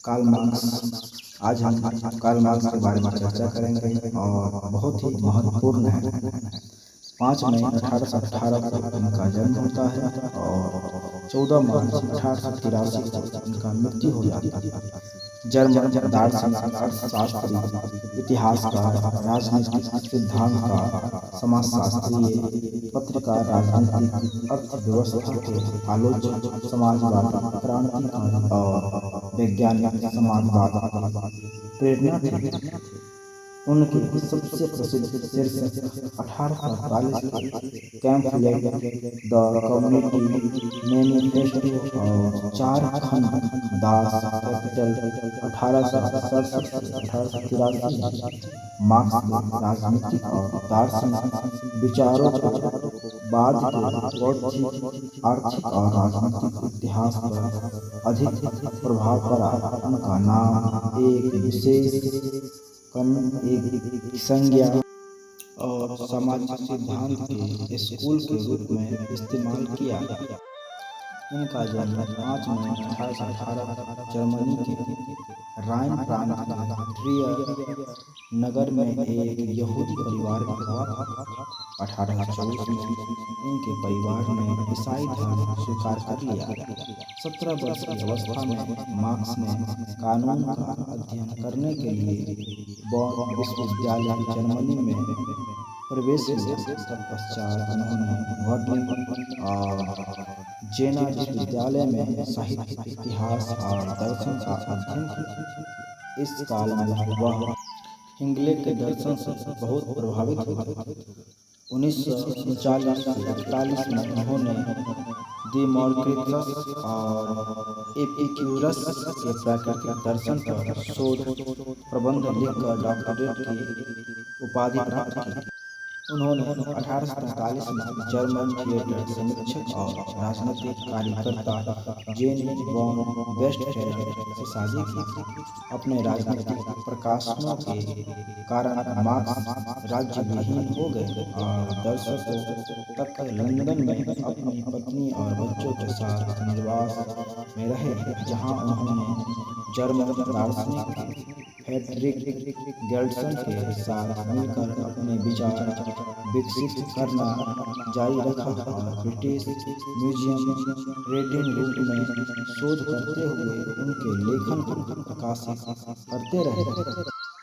Karl Marx. आज हम Karl Marx के बारे में चर्चा करेंगे और बहुत ही महत्वपूर्ण है। 5 मई 1818 को इनका जन्म होता है और 14 मार्च 1883 को इनका मृत्यु हो जाता है। जर्मन दार्शनिक, अर्थशास्त्री, इतिहासकार, राजनीतिक सिद्धांतकार, समाजशास्त्री, पत्रकार, राजनीतिक अर्थव्यवस्था के आलोचक, समाजवादी, क्रांतिकारी और वैज्ञानिक समाजवाद के प्रेरणा थे। उनके सबसे प्रसिद्ध शीर्षक 1848 के कैंपलेट, द कम्युनिटी मैनिफेस्टो और 4 खंड दास कैपिटल 1867 से 1883 मार्क्स ने राजनीतिक और दार्शनिक विचारों को बाद के बौद्धिक, आर्थिक और राजनीतिक इतिहास पर अधिक प्रभाव पड़ा। उनका नाम एक विशेष एक संज्ञा और सामाजिक सिद्धांत के स्कूल के रूप में इस्तेमाल किया गया। इनका जन्म 5 मई 1818 जर्मनी के राइन प्रांत के ट्रियर नगर में एक यहूदी परिवार में हुआ था। 1824 में इनके परिवार ने ईसाई धर्म स्वीकार कर लिया। 17 वर्ष की अवस्था में मार्क्स ने कानून का अध्ययन करने के लिए बॉन विश्वविद्यालय जर्मनी में प्रवेश किया। तत्पश्चात उन्होंने वर्लिंग और जेना विश्वविद्यालय में साहित्य, इतिहास और दर्शन का अध्ययन किया। इस काल में वह इंग्लैंड के दर्शन से बहुत प्रभावित हुए थे। 1939 से 41 में उन्होंने डेमोक्रिटस और एपिक्यूरस के प्राकृतिक दर्शन पर शोध प्रबंध लिखकर डॉक्टरेट की उपाधि प्राप्त की। उन्होंने 1845 में जर्मन थिएटर समीक्षक और राजनीतिक कार्यकर्ता जेनी वॉन वेस्टफैलन से शादी की। अपने राजनीतिक प्रकाशनों के कारण मार्क्स राज्य विहीन हो गए और दर्शकों तक लंदन में अपनी पत्नी और बच्चों के साथ निर्वास में रहे, जहां उन्होंने जर्मन दार्शनिक फ्रेडरिक गेल्सन के साथ मिलकर अपने विचार विकसित करना जारी रखा और ब्रिटिश म्यूजियम रीडिंग रूम में शोध करते हुए उनके लेखन को प्रकाशित करते रहे।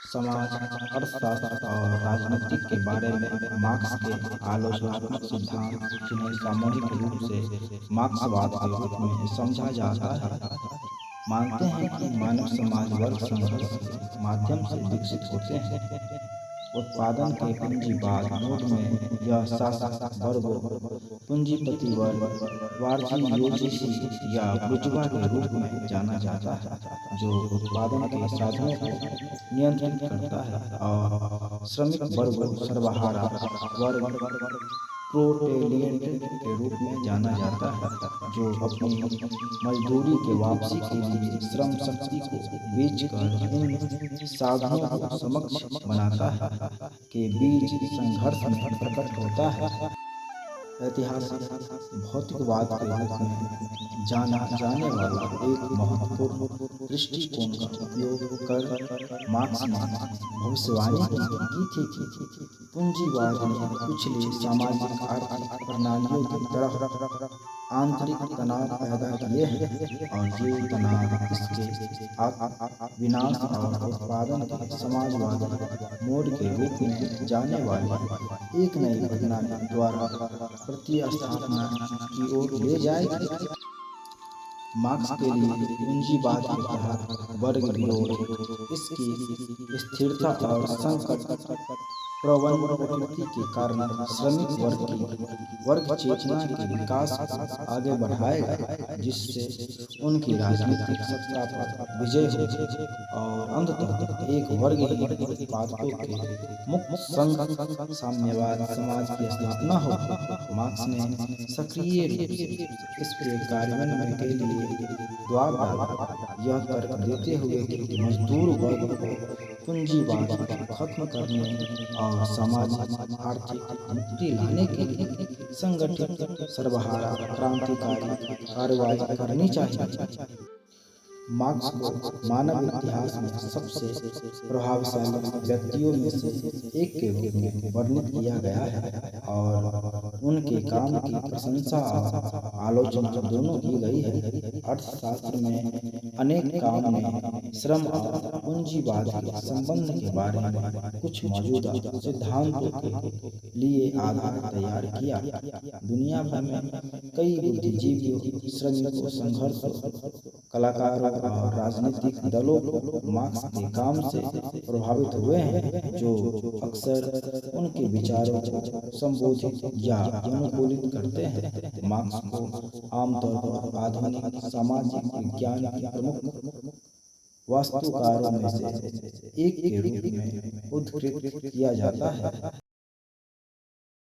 समाज, अर्थशास्त्र और राजनीति के बारे में मार्क्स के आलोचनात्मक सिद्धांत, जिन्हें सामूहिक रूप से मार्क्सवाद के रूप में समझा जाता है, मानते हैं कि मानव समाज वर्ग संघर्ष के माध्यम से विकसित होते हैं। उत्पादन के पूंजीवाद मोड में यह शासक वर्गों, पूंजीपति वर्ग, वार्जियोजिसी या बुर्जुआ के रूप में जाना जाता है, जो उत्पादन के साधनों को नियंत्रित करता है, और श्रमिक वर्गों, सर्वहारा वर्ग, प्रोलेटेरिएट के रूप में जाना जाता है, जो अपनी मजदूरी के वापसी के लिए श्रम शक्ति को बेचकर इन साधनों को सक्षम बनाता है, के बीच संघर्ष में प्रकट होता है। ऐतिहासिक भौतिकवाद के रूप में जाना जाने वाला एक महत्वपूर्ण दृष्टिकोण का उपयोग कर मार्क्स ने भविष्यवाणी की थी। पूंजीवाद ने पिछली सामाजिक आर्थिक प्रणालियों की तरह आंतरिक तनाव पैदा किए हैं, और ये तनाव इसके विनाश और उत्पादन के समाजवादी मोड के रूप में जाने वाली एक नई प्रणाली द्वारा प्रतिस्थापना की ओर ले जाएगी। मार्क्स के लिए पूंजीवाद के तहत वर्ग विरोध, इसकी स्थिरता और संकट प्रवण प्रकृति के कारण श्रमिक वर्ग की वर्ग चेतना के विकास को आगे बढ़ाएगा, जिससे उनकी राजनीतिक सत्ता पर विजय हो और अंततः एक वर्गहीन उत्पादकों के मुक्त संघ साम्यवाद समाज की स्थापना हो। मार्क्स ने सक्रिय रूप से इसके कार्यान्वयन के लिए द्वार डाला, यह तर्क देते हुए कि मजदूर वर्ग को पूंजीवाद को खत्म करने और सामाजिक आर्थिक मुक्ति लाने के लिए संगठित सर्वहारा क्रांतिकारी कार्रवाई करनी चाहिए। मार्क्स को मानव इतिहास में सबसे प्रभावशाली व्यक्तियों में से एक के रूप में वर्णित किया गया है और उनके काम की प्रशंसा और आलोचना दोनों की गई है। अर्थशास्त्र में अनेक काम ने श्रम और पूंजीवाद के संबंध के बारे में कुछ मौजूदा सिद्धांतों के लिए आधार तैयार किया। दुनिया भर में कई बुद्धिजीवियों, श्रमिकों, संघर्षों, कलाकारों और राजनीतिक दलों को मार्क्स के काम से प्रभावित हुए हैं, जो अक्सर उनके विचारों को संबोधित या अनुकूलित करते हैं। मार्क्स को आमतौर पर आधुनिक सामाजिक विज्ञान के प्रमुख वास्तुकारों में से एक के रूप में उद्धृत किया जाता है।